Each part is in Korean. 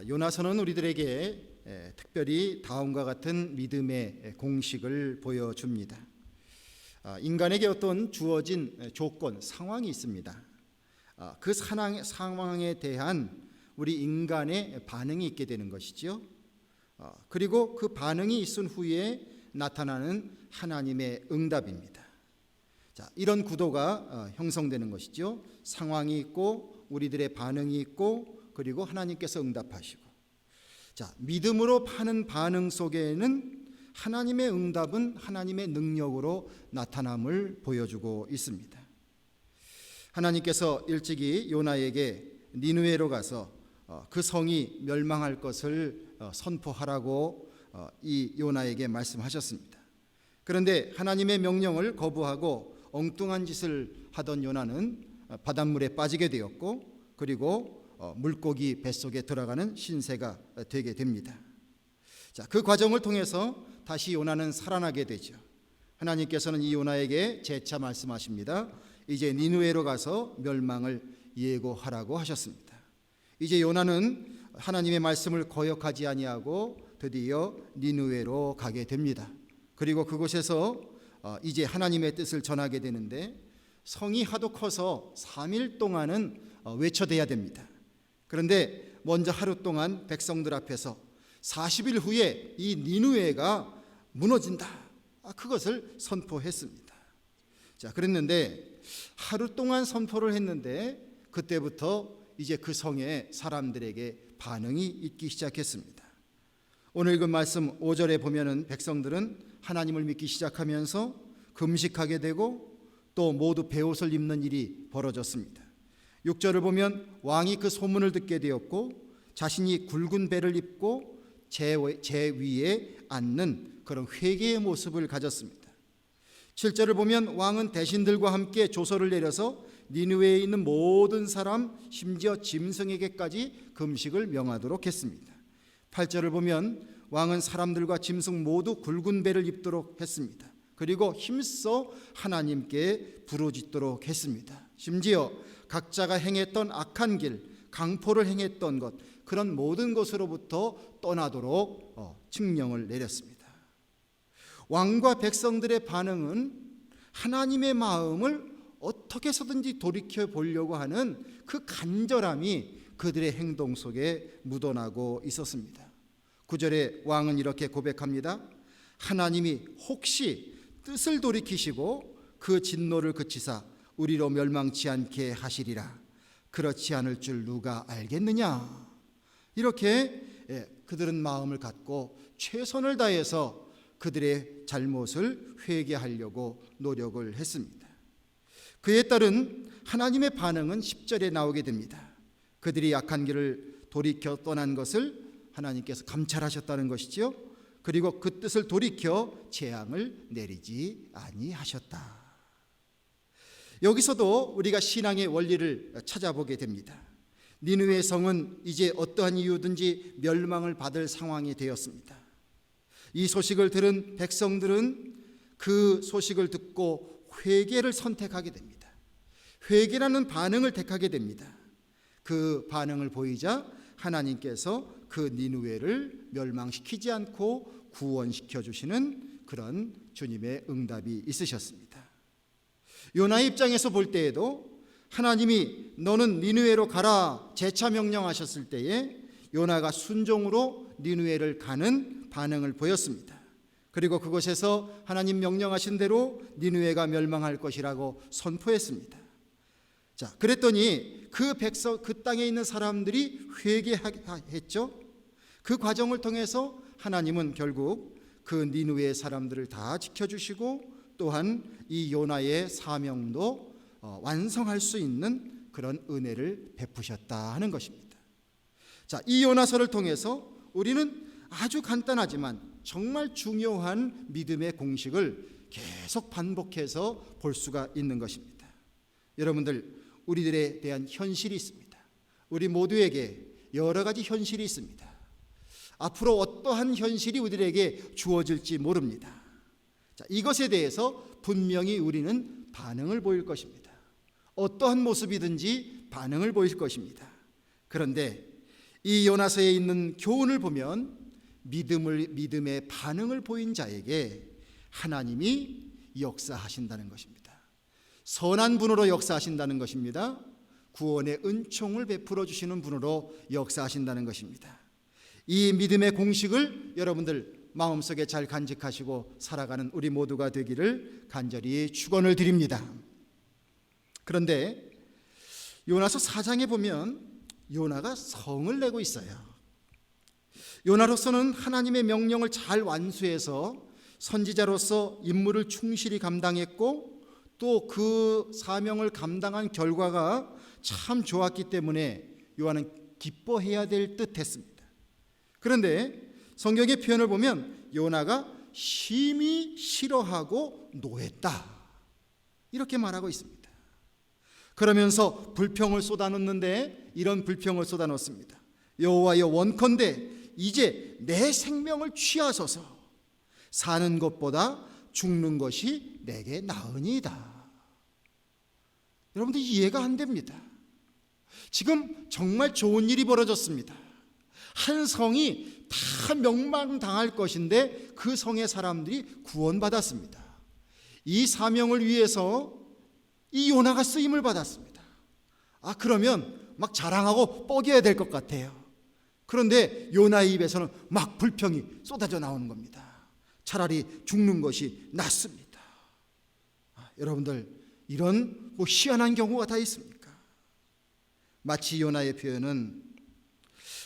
요나서는 우리들에게 특별히 다음과 같은 믿음의 공식을 보여줍니다. 인간에게 어떤 주어진 조건, 상황이 있습니다. 그 상황에 대한 우리 인간의 반응이 있게 되는 것이죠. 그리고 그 반응이 있은 후에 나타나는 하나님의 응답입니다. 이런 구도가 형성되는 것이죠. 상황이 있고 우리들의 반응이 있고 그리고 하나님께서 응답하시고, 믿음으로 하는 반응 속에는 하나님의 응답은 하나님의 능력으로 나타남을 보여주고 있습니다. 하나님께서 일찍이 요나에게 니느웨로 가서 그 성이 멸망할 것을 선포하라고 이 요나에게 말씀하셨습니다. 그런데 하나님의 명령을 거부하고 엉뚱한 짓을 하던 요나는 바닷물에 빠지게 되었고, 그리고 물고기 뱃속에 들어가는 신세가 되게 됩니다. 그 과정을 통해서 다시 요나는 살아나게 되죠. 하나님께서는 이 요나에게 재차 말씀하십니다. 이제 니느웨로 가서 멸망을 예고하라고 하셨습니다. 이제 요나는 하나님의 말씀을 거역하지 아니하고 드디어 니느웨로 가게 됩니다. 그리고 그곳에서 이제 하나님의 뜻을 전하게 되는데, 성이 하도 커서 3일 동안은 외쳐대야 됩니다. 그런데 먼저 하루 동안 백성들 앞에서 40일 후에 이 니느웨가 무너진다, 그것을 선포했습니다. 그랬는데 하루 동안 선포를 했는데 그때부터 이제 그 성의 사람들에게 반응이 있기 시작했습니다. 오늘 그 말씀 5절에 보면은 백성들은 하나님을 믿기 시작하면서 금식하게 되고 또 모두 베옷을 입는 일이 벌어졌습니다. 6절을 보면 왕이 그 소문을 듣게 되었고 자신이 굵은 배를 입고 제 위에 앉는 그런 회개의 모습을 가졌습니다. 7절을 보면 왕은 대신들과 함께 조서를 내려서 니느웨에 있는 모든 사람, 심지어 짐승에게까지 금식을 명하도록 했습니다. 8절을 보면 왕은 사람들과 짐승 모두 굵은 배를 입도록 했습니다. 그리고 힘써 하나님께 부르짖도록 했습니다. 심지어 각자가 행했던 악한 길, 강포를 행했던 것, 그런 모든 것으로부터 떠나도록 칙령을 내렸습니다. 왕과 백성들의 반응은 하나님의 마음을 어떻게 해서든지 돌이켜 보려고 하는 그 간절함이 그들의 행동 속에 묻어나고 있었습니다. 9절에 왕은 이렇게 고백합니다. 하나님이 혹시 뜻을 돌이키시고 그 진노를 그치사 우리로 멸망치 않게 하시리라. 그렇지 않을 줄 누가 알겠느냐. 이렇게 그들은 마음을 갖고 최선을 다해서 그들의 잘못을 회개하려고 노력을 했습니다. 그에 따른 하나님의 반응은 10절에 나오게 됩니다. 그들이 악한 길을 돌이켜 떠난 것을 하나님께서 감찰하셨다는 것이죠. 그리고 그 뜻을 돌이켜 재앙을 내리지 아니하셨다. 여기서도 우리가 신앙의 원리를 찾아보게 됩니다. 니느웨 성은 이제 어떠한 이유든지 멸망을 받을 상황이 되었습니다. 이 소식을 들은 백성들은 그 소식을 듣고 회개를 선택하게 됩니다. 회개라는 반응을 택하게 됩니다. 그 반응을 보이자 하나님께서 그 니느웨를 멸망시키지 않고 구원시켜 주시는 그런 주님의 응답이 있으셨습니다. 요나의 입장에서 볼 때에도 하나님이 너는 니느웨로 가라 재차 명령하셨을 때에 요나가 순종으로 니느웨를 가는 반응을 보였습니다. 그리고 그곳에서 하나님 명령하신 대로 니느웨가 멸망할 것이라고 선포했습니다. 그랬더니 그 땅에 있는 사람들이 회개했죠. 그 과정을 통해서 하나님은 결국 그 니느웨 사람들을 다 지켜주시고 또한 이 요나의 사명도 완성할 수 있는 그런 은혜를 베푸셨다 하는 것입니다. 이 요나서를 통해서 우리는 아주 간단하지만 정말 중요한 믿음의 공식을 계속 반복해서 볼 수가 있는 것입니다. 여러분들, 우리들에 대한 현실이 있습니다. 우리 모두에게 여러 가지 현실이 있습니다. 앞으로 어떠한 현실이 우리들에게 주어질지 모릅니다. 이것에 대해서 분명히 우리는 반응을 보일 것입니다. 어떠한 모습이든지 반응을 보일 것입니다. 그런데 이 요나서에 있는 교훈을 보면 믿음의 반응을 보인 자에게 하나님이 역사하신다는 것입니다. 선한 분으로 역사하신다는 것입니다. 구원의 은총을 베풀어 주시는 분으로 역사하신다는 것입니다. 이 믿음의 공식을 여러분들 마음속에 잘 간직하시고 살아가는 우리 모두가 되기를 간절히 축원을 드립니다. 그런데 요나서 4장에 보면 요나가 성을 내고 있어요. 요나로서는 하나님의 명령을 잘 완수해서 선지자로서 임무를 충실히 감당했고 또 그 사명을 감당한 결과가 참 좋았기 때문에 요나는 기뻐해야 될 듯 했습니다. 그런데 성경의 표현을 보면 요나가 심히 싫어하고 노했다 이렇게 말하고 있습니다. 그러면서 불평을 쏟아놓는데 이런 불평을 쏟아놓습니다. 여호와여 원컨대 이제 내 생명을 취하소서. 사는 것보다 죽는 것이 내게 나으니이다. 여러분들 이해가 안 됩니다. 지금 정말 좋은 일이 벌어졌습니다. 한 성이 다 멸망당할 것인데 그 성의 사람들이 구원받았습니다. 이 사명을 위해서 이 요나가 쓰임을 받았습니다. 그러면 막 자랑하고 뻐겨야 될 것 같아요. 그런데 요나의 입에서는 막 불평이 쏟아져 나오는 겁니다. 차라리 죽는 것이 낫습니다. 여러분들 이런 희한한 경우가 다 있습니까? 마치 요나의 표현은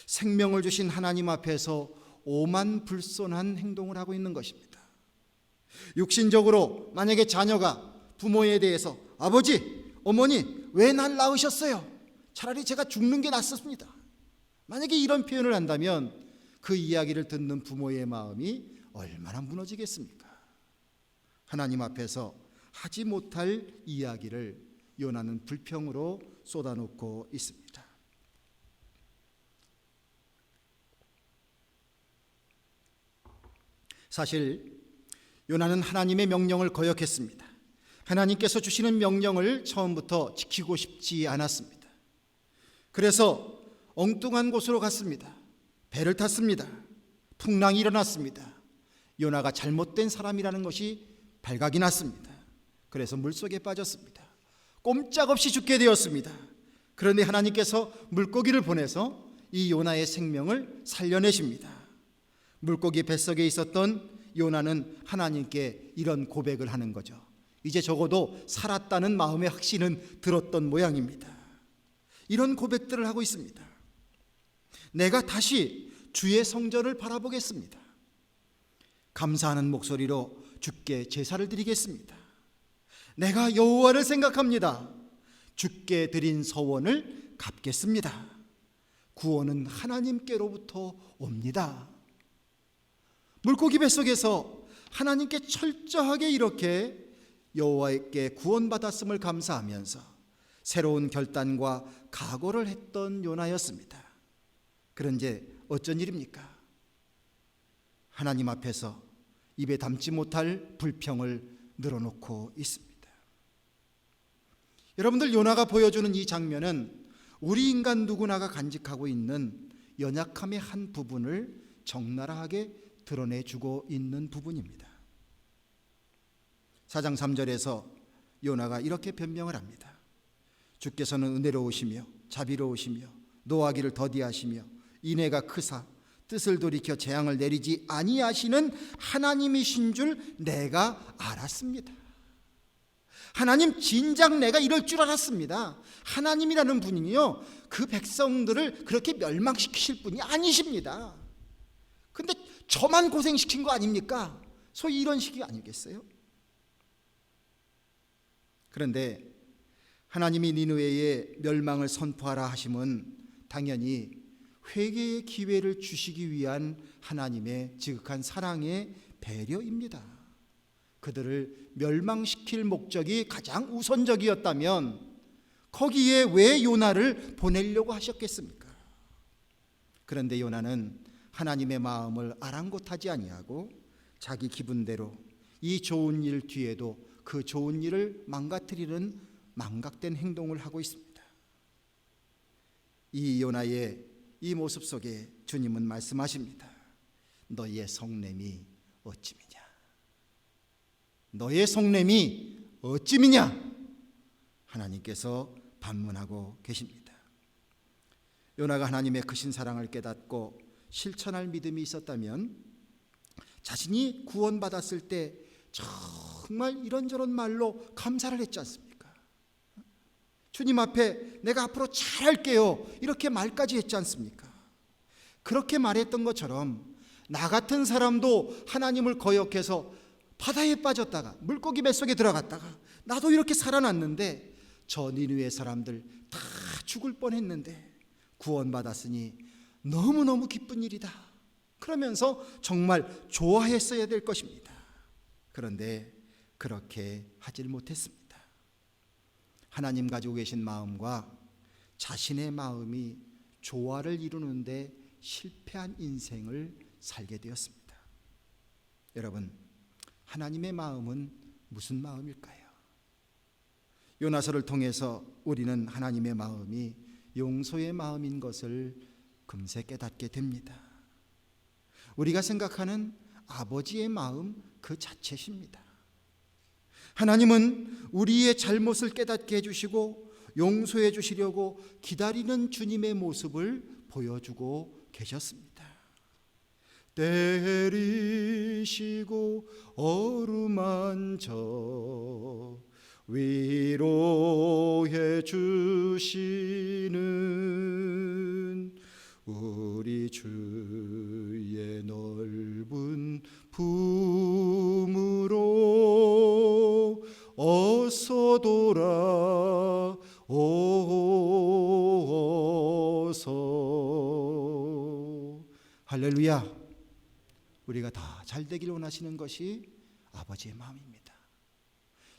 생명을 주신 하나님 앞에서 오만불손한 행동을 하고 있는 것입니다. 육신적으로 만약에 자녀가 부모에 대해서 아버지, 어머니 왜 날 낳으셨어요? 차라리 제가 죽는 게 낫습니다. 만약에 이런 표현을 한다면 그 이야기를 듣는 부모의 마음이 얼마나 무너지겠습니까? 하나님 앞에서 하지 못할 이야기를 요나는 불평으로 쏟아놓고 있습니다. 사실 요나는 하나님의 명령을 거역했습니다. 하나님께서 주시는 명령을 처음부터 지키고 싶지 않았습니다. 그래서 엉뚱한 곳으로 갔습니다. 배를 탔습니다. 풍랑이 일어났습니다. 요나가 잘못된 사람이라는 것이 발각이 났습니다. 그래서 물속에 빠졌습니다. 꼼짝없이 죽게 되었습니다. 그런데 하나님께서 물고기를 보내서 이 요나의 생명을 살려내십니다. 물고기 뱃속에 있었던 요나는 하나님께 이런 고백을 하는 거죠. 이제 적어도 살았다는 마음의 확신은 들었던 모양입니다. 이런 고백들을 하고 있습니다. 내가 다시 주의 성전을 바라보겠습니다. 감사하는 목소리로 주께 제사를 드리겠습니다. 내가 여호와를 생각합니다. 주께 드린 서원을 갚겠습니다. 구원은 하나님께로부터 옵니다. 물고기 뱃속에서 하나님께 철저하게 이렇게 여호와께 구원받았음을 감사하면서 새로운 결단과 각오를 했던 요나였습니다. 그런데 어쩐 일입니까? 하나님 앞에서 입에 담지 못할 불평을 늘어놓고 있습니다. 여러분들 요나가 보여주는 이 장면은 우리 인간 누구나가 간직하고 있는 연약함의 한 부분을 적나라하게 드러내주고 있는 부분입니다. 4장 3절에서 요나가 이렇게 변명을 합니다. 주께서는 은혜로우시며 자비로우시며 노하기를 더디하시며 인애가 크사 뜻을 돌이켜 재앙을 내리지 아니하시는 하나님이신 줄 내가 알았습니다. 하나님 진작 내가 이럴 줄 알았습니다. 하나님이라는 분이요 그 백성들을 그렇게 멸망시키실 분이 아니십니다. 근데 저만 고생시킨 거 아닙니까? 소위 이런 식이 아니겠어요? 그런데 하나님이 니느웨의 멸망을 선포하라 하심은 당연히 회개의 기회를 주시기 위한 하나님의 지극한 사랑의 배려입니다. 그들을 멸망시킬 목적이 가장 우선적이었다면 거기에 왜 요나를 보내려고 하셨겠습니까? 그런데 요나는 하나님의 마음을 아랑곳하지 아니하고 자기 기분대로 이 좋은 일 뒤에도 그 좋은 일을 망가뜨리는 망각된 행동을 하고 있습니다. 이 요나의 이 모습 속에 주님은 말씀하십니다. 너희의 속냄이 어찌미냐? 너희의 속냄이 어찌미냐? 하나님께서 반문하고 계십니다. 요나가 하나님의 크신 사랑을 깨닫고 실천할 믿음이 있었다면 자신이 구원받았을 때 정말 이런저런 말로 감사를 했지 않습니까? 주님 앞에 내가 앞으로 잘할게요 이렇게 말까지 했지 않습니까? 그렇게 말했던 것처럼 나 같은 사람도 하나님을 거역해서 바다에 빠졌다가 물고기 뱃속에 들어갔다가 나도 이렇게 살아났는데 저 니느웨 사람들 다 죽을 뻔했는데 구원받았으니 너무너무 기쁜 일이다 그러면서 정말 좋아했어야 될 것입니다. 그런데 그렇게 하질 못했습니다. 하나님 가지고 계신 마음과 자신의 마음이 조화를 이루는데 실패한 인생을 살게 되었습니다. 여러분, 하나님의 마음은 무슨 마음일까요? 요나서를 통해서 우리는 하나님의 마음이 용서의 마음인 것을 금세 깨닫게 됩니다. 우리가 생각하는 아버지의 마음 그 자체십니다. 하나님은 우리의 잘못을 깨닫게 해주시고 용서해 주시려고 기다리는 주님의 모습을 보여주고 계셨습니다. 때리시고 어루만져 위로해 주시는 우리 주의 넓은 품으로 어서 돌아오소. 할렐루야. 우리가 다 잘되길 원하시는 것이 아버지의 마음입니다.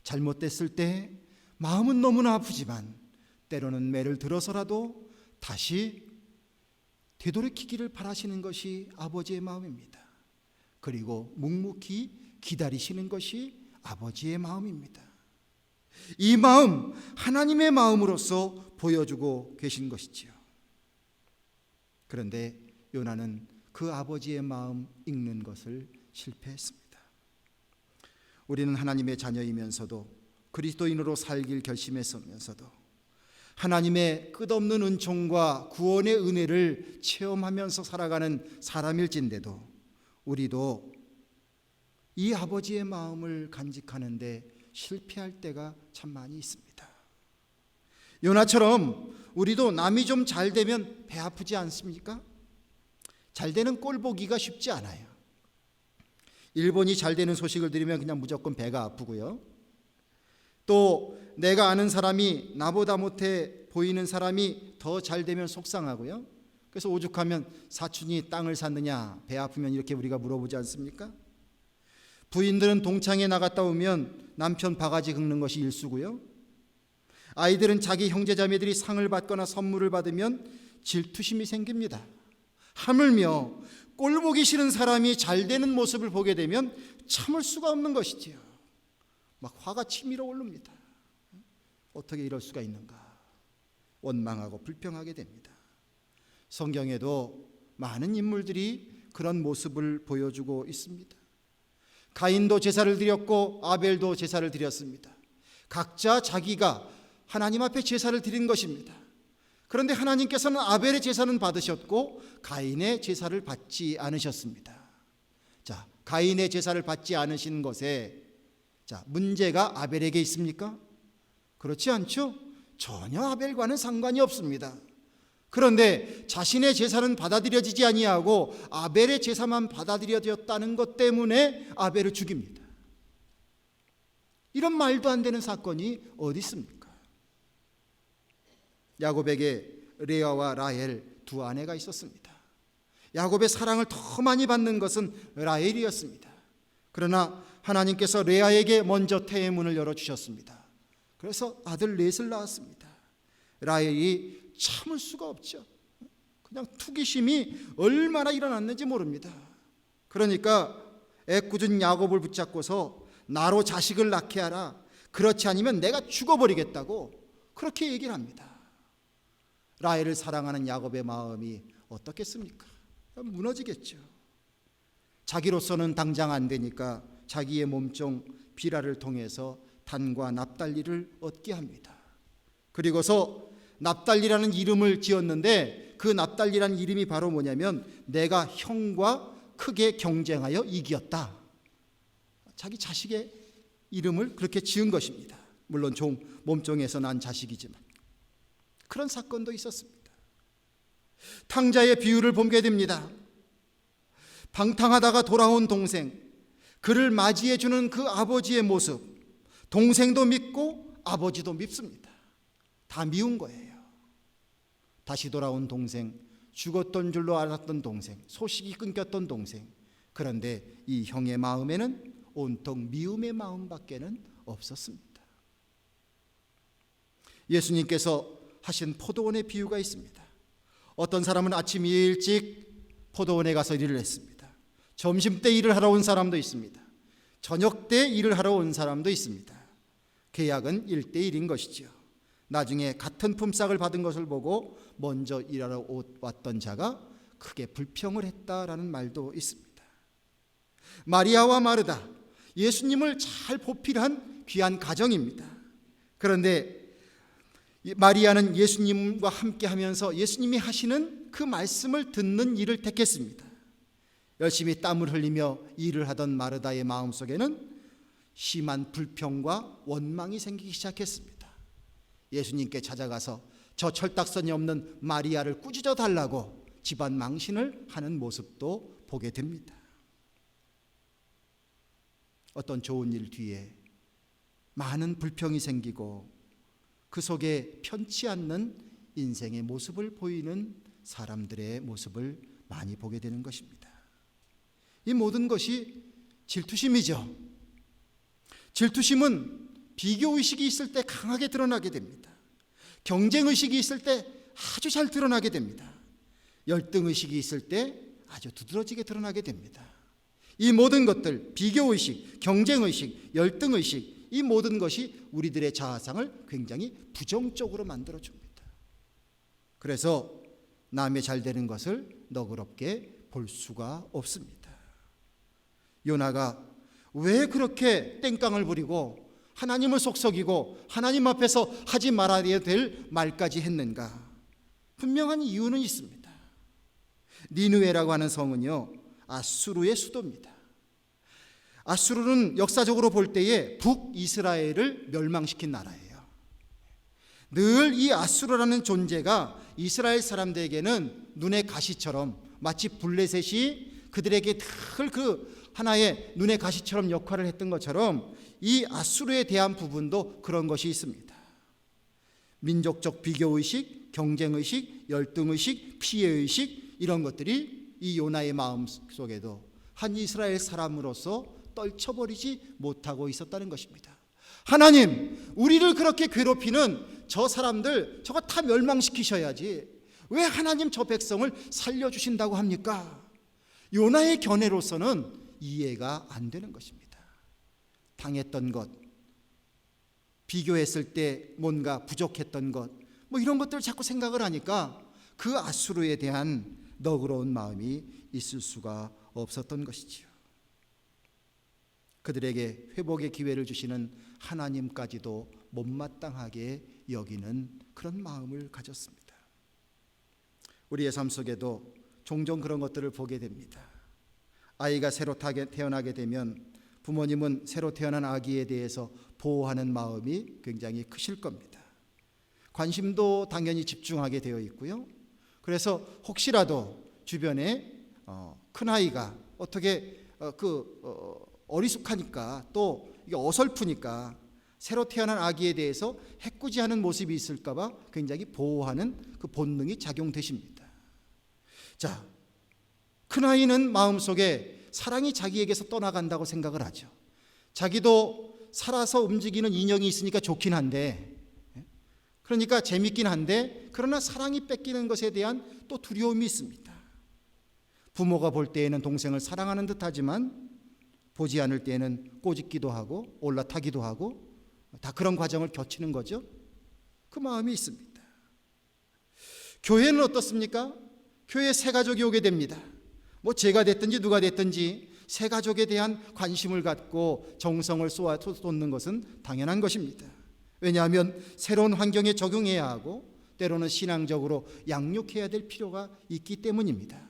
잘못됐을 때 마음은 너무나 아프지만 때로는 매를 들어서라도 다시 되돌이키기를 바라시는 것이 아버지의 마음입니다. 그리고 묵묵히 기다리시는 것이 아버지의 마음입니다. 이 마음 하나님의 마음으로서 보여주고 계신 것이지요. 그런데 요나는 그 아버지의 마음 읽는 것을 실패했습니다. 우리는 하나님의 자녀이면서도 그리스도인으로 살길 결심했으면서도 하나님의 끝없는 은총과 구원의 은혜를 체험하면서 살아가는 사람일진데도 우리도 이 아버지의 마음을 간직하는데 실패할 때가 참 많이 있습니다. 요나처럼 우리도 남이 좀 잘 되면 배 아프지 않습니까? 잘 되는 꼴 보기가 쉽지 않아요. 일본이 잘 되는 소식을 들으면 그냥 무조건 배가 아프고요. 또 내가 아는 사람이 나보다 못해 보이는 사람이 더 잘 되면 속상하고요. 그래서 오죽하면 사촌이 땅을 샀느냐 배 아프면 이렇게 우리가 물어보지 않습니까? 부인들은 동창회 나갔다 오면 남편 바가지 긁는 것이 일수고요. 아이들은 자기 형제자매들이 상을 받거나 선물을 받으면 질투심이 생깁니다. 하물며 꼴 보기 싫은 사람이 잘 되는 모습을 보게 되면 참을 수가 없는 것이지요. 막 화가 치밀어 오릅니다. 어떻게 이럴 수가 있는가? 원망하고 불평하게 됩니다. 성경에도 많은 인물들이 그런 모습을 보여주고 있습니다. 가인도 제사를 드렸고 아벨도 제사를 드렸습니다. 각자 자기가 하나님 앞에 제사를 드린 것입니다. 그런데 하나님께서는 아벨의 제사는 받으셨고 가인의 제사를 받지 않으셨습니다. 자, 가인의 제사를 받지 않으신 것에 문제가 아벨에게 있습니까? 그렇지 않죠? 전혀 아벨과는 상관이 없습니다. 그런데 자신의 제사는 받아들여지지 아니하고 아벨의 제사만 받아들여졌다는 것 때문에 아벨을 죽입니다. 이런 말도 안 되는 사건이 어디 있습니까? 야곱에게 레아와 라헬 두 아내가 있었습니다. 야곱의 사랑을 더 많이 받는 것은 라헬이었습니다. 그러나 하나님께서 레아에게 먼저 태의 문을 열어주셨습니다. 그래서 아들 넷을 낳았습니다. 라헬이 참을 수가 없죠. 그냥 투기심이 얼마나 일어났는지 모릅니다. 그러니까 애꿎은 야곱을 붙잡고서 나로 자식을 낳게 하라. 그렇지 않으면 내가 죽어버리겠다고 그렇게 얘기를 합니다. 라헬을 사랑하는 야곱의 마음이 어떻겠습니까? 무너지겠죠. 자기로서는 당장 안 되니까 자기의 몸종 비라를 통해서 단과 납달리를 얻게 합니다. 그리고서 납달리라는 이름을 지었는데 그 납달리라는 이름이 바로 뭐냐면 내가 형과 크게 경쟁하여 이겼다. 자기 자식의 이름을 그렇게 지은 것입니다. 물론 몸종에서 난 자식이지만 그런 사건도 있었습니다. 탕자의 비유를 보게 됩니다. 방탕하다가 돌아온 동생, 그를 맞이해 주는 그 아버지의 모습, 동생도 믿고 아버지도 밉습니다. 다 미운 거예요. 다시 돌아온 동생, 죽었던 줄로 알았던 동생, 소식이 끊겼던 동생. 그런데 이 형의 마음에는 온통 미움의 마음밖에는 없었습니다. 예수님께서 하신 포도원의 비유가 있습니다. 어떤 사람은 아침 일찍 포도원에 가서 일을 했습니다. 점심때 일을 하러 온 사람도 있습니다. 저녁 때 일을 하러 온 사람도 있습니다. 계약은 1대1인 것이죠. 나중에 같은 품삯을 받은 것을 보고 먼저 일하러 왔던 자가 크게 불평을 했다라는 말도 있습니다. 마리아와 마르다, 예수님을 잘 보필한 귀한 가정입니다. 그런데 마리아는 예수님과 함께 하면서 예수님이 하시는 그 말씀을 듣는 일을 택했습니다. 열심히 땀을 흘리며 일을 하던 마르다의 마음속에는 심한 불평과 원망이 생기기 시작했습니다. 예수님께 찾아가서 저 철딱선이 없는 마리아를 꾸짖어 달라고 집안 망신을 하는 모습도 보게 됩니다. 어떤 좋은 일 뒤에 많은 불평이 생기고 그 속에 편치 않는 인생의 모습을 보이는 사람들의 모습을 많이 보게 되는 것입니다. 이 모든 것이 질투심이죠. 질투심은 비교의식이 있을 때 강하게 드러나게 됩니다. 경쟁의식이 있을 때 아주 잘 드러나게 됩니다. 열등의식이 있을 때 아주 두드러지게 드러나게 됩니다. 이 모든 것들, 비교의식, 경쟁의식, 열등의식, 이 모든 것이 우리들의 자아상을 굉장히 부정적으로 만들어줍니다. 그래서 남의 잘 되는 것을 너그럽게 볼 수가 없습니다. 요나가 왜 그렇게 땡깡을 부리고 하나님을 속썩이고 하나님 앞에서 하지 말아야 될 말까지 했는가? 분명한 이유는 있습니다. 니느웨라고 하는 성은요, 아수르의 수도입니다. 아수르는 역사적으로 볼 때에 북이스라엘을 멸망시킨 나라예요. 늘 이 아수르라는 존재가 이스라엘 사람들에게는 눈의 가시처럼, 마치 블레셋이 그들에게 늘 그 하나의 눈의 가시처럼 역할을 했던 것처럼 이 아수르에 대한 부분도 그런 것이 있습니다. 민족적 비교의식, 경쟁의식, 열등의식, 피해의식, 이런 것들이 이 요나의 마음 속에도 한 이스라엘 사람으로서 떨쳐버리지 못하고 있었다는 것입니다. 하나님, 우리를 그렇게 괴롭히는 저 사람들 저거 다 멸망시키셔야지 왜 하나님 저 백성을 살려주신다고 합니까? 요나의 견해로서는 이해가 안 되는 것입니다. 당했던 것, 비교했을 때 뭔가 부족했던 것, 뭐 이런 것들을 자꾸 생각을 하니까 그 아수르에 대한 너그러운 마음이 있을 수가 없었던 것이지요. 그들에게 회복의 기회를 주시는 하나님까지도 못마땅하게 여기는 그런 마음을 가졌습니다. 우리의 삶 속에도 종종 그런 것들을 보게 됩니다. 아이가 새로 태어나게 되면 부모님은 새로 태어난 아기에 대해서 보호하는 마음이 굉장히 크실 겁니다. 관심도 당연히 집중하게 되어 있고요. 그래서 혹시라도 주변에 큰아이가 어떻게 어리숙하니까 또 이게 어설프니까 새로 태어난 아기에 대해서 해코지하는 모습이 있을까 봐 굉장히 보호하는 그 본능이 작용되십니다. 자, 큰아이는 마음속에 사랑이 자기에게서 떠나간다고 생각을 하죠. 자기도 살아서 움직이는 인형이 있으니까 좋긴 한데, 그러니까 재밌긴 한데, 그러나 사랑이 뺏기는 것에 대한 또 두려움이 있습니다. 부모가 볼 때에는 동생을 사랑하는 듯하지만 보지 않을 때에는 꼬집기도 하고 올라타기도 하고 다 그런 과정을 거치는 거죠. 그 마음이 있습니다. 교회는 어떻습니까? 교회 새 가족이 오게 됩니다. 뭐 제가 됐든지 누가 됐든지 새 가족에 대한 관심을 갖고 정성을 쏟는 것은 당연한 것입니다. 왜냐하면 새로운 환경에 적응해야 하고 때로는 신앙적으로 양육해야 될 필요가 있기 때문입니다.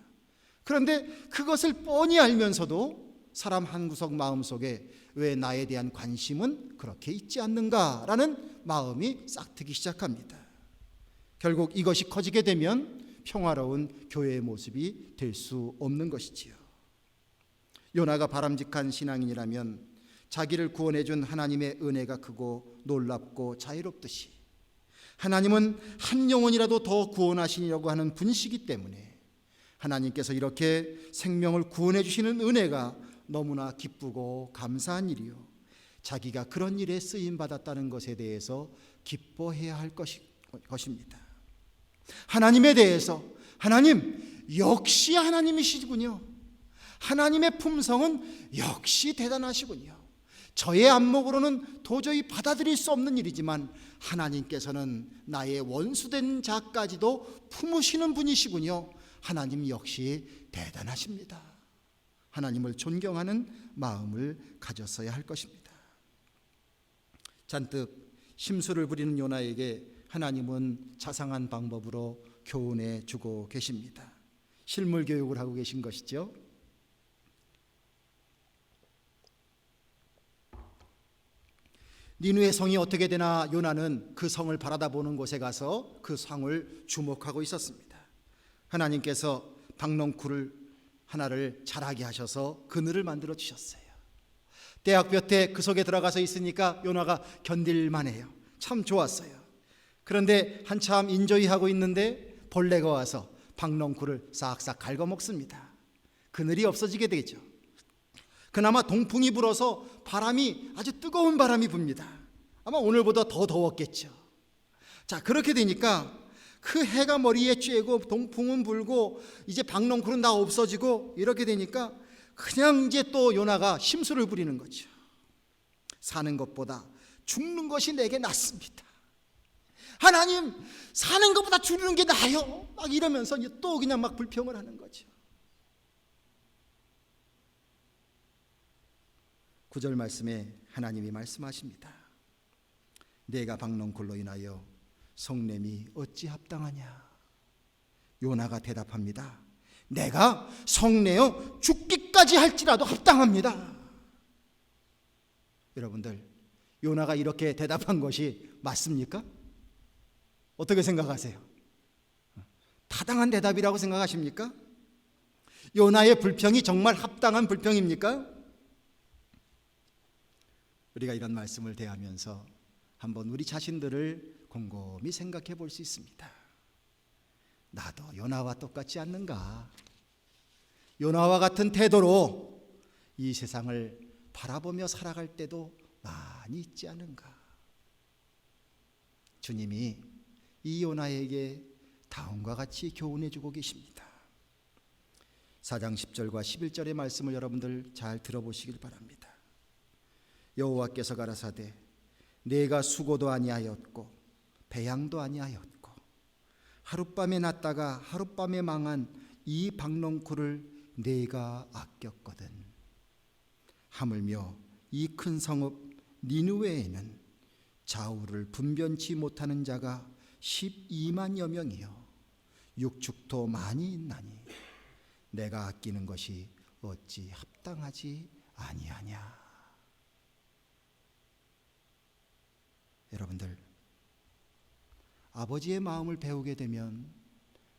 그런데 그것을 뻔히 알면서도 사람 한 구석 마음속에 왜 나에 대한 관심은 그렇게 있지 않는가라는 마음이 싹트기 시작합니다. 결국 이것이 커지게 되면 평화로운 교회의 모습이 될 수 없는 것이지요. 요나가 바람직한 신앙인이라면 자기를 구원해 준 하나님의 은혜가 크고 놀랍고 자유롭듯이 하나님은 한 영혼이라도 더 구원하시려고 하는 분이시기 때문에 하나님께서 이렇게 생명을 구원해 주시는 은혜가 너무나 기쁘고 감사한 일이요, 자기가 그런 일에 쓰임 받았다는 것에 대해서 기뻐해야 할 것입니다. 하나님에 대해서 하나님 역시 하나님이시군요. 하나님의 품성은 역시 대단하시군요. 저의 안목으로는 도저히 받아들일 수 없는 일이지만 하나님께서는 나의 원수된 자까지도 품으시는 분이시군요. 하나님 역시 대단하십니다. 하나님을 존경하는 마음을 가졌어야 할 것입니다. 잔뜩 심술을 부리는 요나에게 하나님은 자상한 방법으로 교훈해 주고 계십니다. 실물 교육을 하고 계신 것이죠. 니느웨 성이 어떻게 되나 요나는 그 성을 바라다보는 곳에 가서 그 성을 주목하고 있었습니다. 하나님께서 박넝쿨을 하나를 자라게 하셔서 그늘을 만들어 주셨어요. 대학볕에 그 속에 들어가서 있으니까 요나가 견딜만해요. 참 좋았어요. 그런데 한참 인조이하고 있는데 벌레가 와서 박넝쿨을 싹싹 갉아먹습니다. 그늘이 없어지게 되죠. 그나마 동풍이 불어서 바람이 아주 뜨거운 바람이 붑니다. 아마 오늘보다 더 더웠겠죠. 자, 그렇게 되니까 그 해가 머리에 쬐고 동풍은 불고 이제 박넝쿨은 다 없어지고 이렇게 되니까 그냥 이제 또 요나가 심술을 부리는 거죠. 사는 것보다 죽는 것이 내게 낫습니다. 하나님, 사는 것보다 죽는 게 나아요. 막 이러면서 또 그냥 막 불평을 하는 거죠. 9절 말씀에 하나님이 말씀하십니다. 내가 박넝쿨로 인하여 성냄이 어찌 합당하냐. 요나가 대답합니다. 내가 성내어 죽기까지 할지라도 합당합니다. 여러분들, 요나가 이렇게 대답한 것이 맞습니까? 어떻게 생각하세요? 타당한 대답이라고 생각하십니까? 요나의 불평이 정말 합당한 불평입니까? 우리가 이런 말씀을 대하면서 한번 우리 자신들을 곰곰이 생각해 볼 수 있습니다. 나도 요나와 똑같지 않는가? 요나와 같은 태도로 이 세상을 바라보며 살아갈 때도 많이 있지 않은가? 주님이 이 요나에게 다음과 같이 교훈해 주고 계십니다. 4장 10절과 11절의 말씀을 여러분들 잘 들어보시길 바랍니다. 여호와께서 가라사대 내가 수고도 아니하였고 배양도 아니하였고 하룻밤에 났다가 하룻밤에 망한 이 박넝쿨을 내가 아꼈거든. 하물며 이 큰 성읍 니느웨에는 좌우를 분변치 못하는 자가 12만여 명이요 육축도 많이 있나니 내가 아끼는 것이 어찌 합당하지 아니하냐. 여러분들, 아버지의 마음을 배우게 되면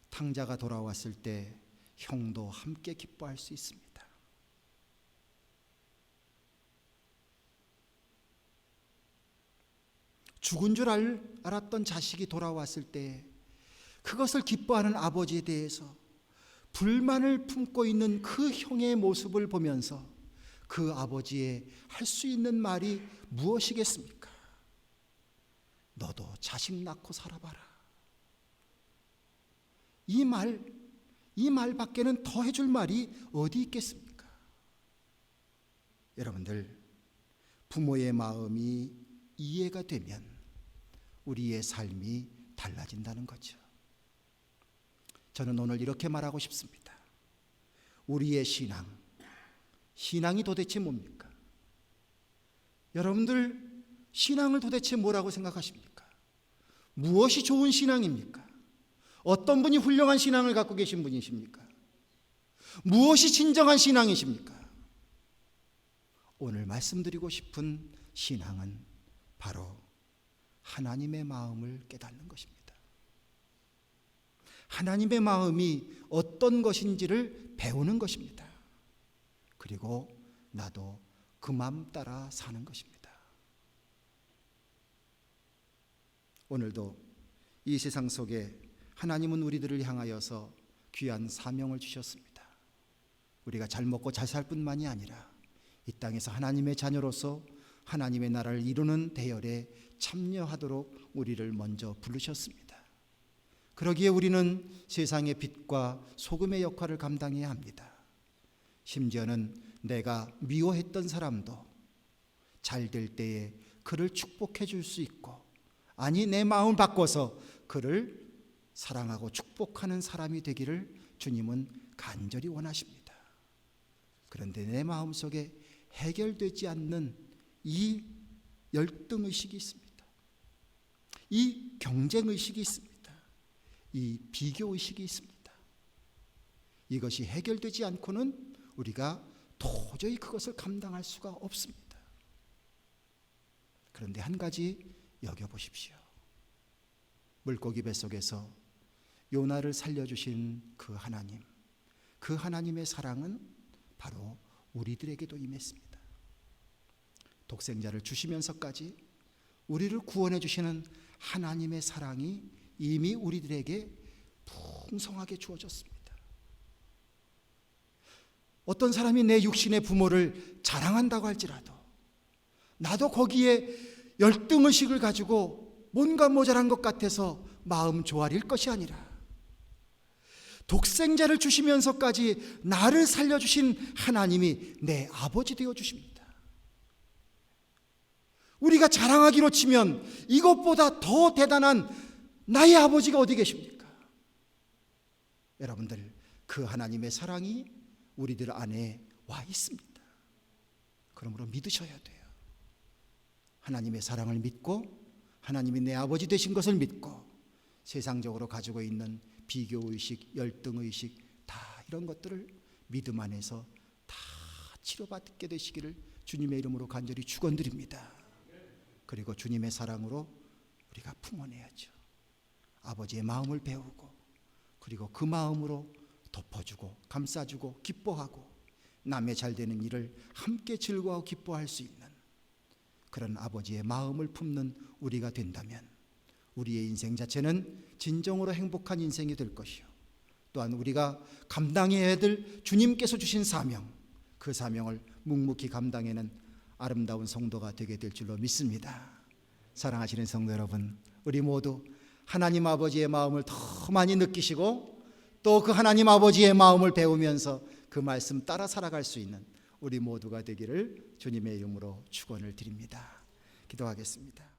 탕자가 돌아왔을 때 형도 함께 기뻐할 수 있습니다. 죽은 줄 알았던 자식이 돌아왔을 때 그것을 기뻐하는 아버지에 대해서 불만을 품고 있는 그 형의 모습을 보면서 그 아버지의 할 수 있는 말이 무엇이겠습니까? 너도 자식 낳고 살아봐라. 이 말밖에는 더 해줄 말이 어디 있겠습니까? 여러분들, 부모의 마음이 이해가 되면 우리의 삶이 달라진다는 거죠. 저는 오늘 이렇게 말하고 싶습니다. 우리의 신앙이 도대체 뭡니까? 여러분들 신앙을 도대체 뭐라고 생각하십니까? 무엇이 좋은 신앙입니까? 어떤 분이 훌륭한 신앙을 갖고 계신 분이십니까? 무엇이 진정한 신앙이십니까? 오늘 말씀드리고 싶은 신앙은 바로 하나님의 마음을 깨닫는 것입니다. 하나님의 마음이 어떤 것인지를 배우는 것입니다. 그리고 나도 그 마음 따라 사는 것입니다. 오늘도 이 세상 속에 하나님은 우리들을 향하여서 귀한 사명을 주셨습니다. 우리가 잘 먹고 잘 살 뿐만이 아니라 이 땅에서 하나님의 자녀로서 하나님의 나라를 이루는 대열에 참여하도록 우리를 먼저 부르셨습니다. 그러기에 우리는 세상의 빛과 소금의 역할을 감당해야 합니다. 심지어는 내가 미워했던 사람도 잘 될 때에 그를 축복해 줄 수 있고, 아니 내 마음을 바꿔서 그를 사랑하고 축복하는 사람이 되기를 주님은 간절히 원하십니다. 그런데 내 마음속에 해결되지 않는 이 열등의식이 있습니다. 이 경쟁의식이 있습니다. 이 비교의식이 있습니다. 이것이 해결되지 않고는 우리가 도저히 그것을 감당할 수가 없습니다. 그런데 한 가지 여겨보십시오. 물고기 뱃속에서 요나를 살려주신 그 하나님의 사랑은 바로 우리들에게도 임했습니다. 독생자를 주시면서까지 우리를 구원해 주시는 하나님의 사랑이 이미 우리들에게 풍성하게 주어졌습니다. 어떤 사람이 내 육신의 부모를 자랑한다고 할지라도 나도 거기에 열등의식을 가지고 뭔가 모자란 것 같아서 마음 조아릴 것이 아니라, 독생자를 주시면서까지 나를 살려주신 하나님이 내 아버지 되어 주십니다. 우리가 자랑하기로 치면 이것보다 더 대단한 나의 아버지가 어디 계십니까? 여러분들, 그 하나님의 사랑이 우리들 안에 와 있습니다. 그러므로 믿으셔야 돼요. 하나님의 사랑을 믿고 하나님이 내 아버지 되신 것을 믿고 세상적으로 가지고 있는 비교의식, 열등의식, 다 이런 것들을 믿음 안에서 다 치료받게 되시기를 주님의 이름으로 간절히 축원드립니다. 그리고 주님의 사랑으로 우리가 품어내야죠. 아버지의 마음을 배우고, 그리고 그 마음으로 덮어주고 감싸주고 기뻐하고 남의 잘되는 일을 함께 즐거워하고 기뻐할 수 있는 그런 아버지의 마음을 품는 우리가 된다면 우리의 인생 자체는 진정으로 행복한 인생이 될 것이요, 또한 우리가 감당해야 될 주님께서 주신 사명, 그 사명을 묵묵히 감당하는 아름다운 성도가 되게 될 줄로 믿습니다. 사랑하시는 성도 여러분, 우리 모두 하나님 아버지의 마음을 더 많이 느끼시고 또 그 하나님 아버지의 마음을 배우면서 그 말씀 따라 살아갈 수 있는 우리 모두가 되기를 주님의 이름으로 축원을 드립니다. 기도하겠습니다.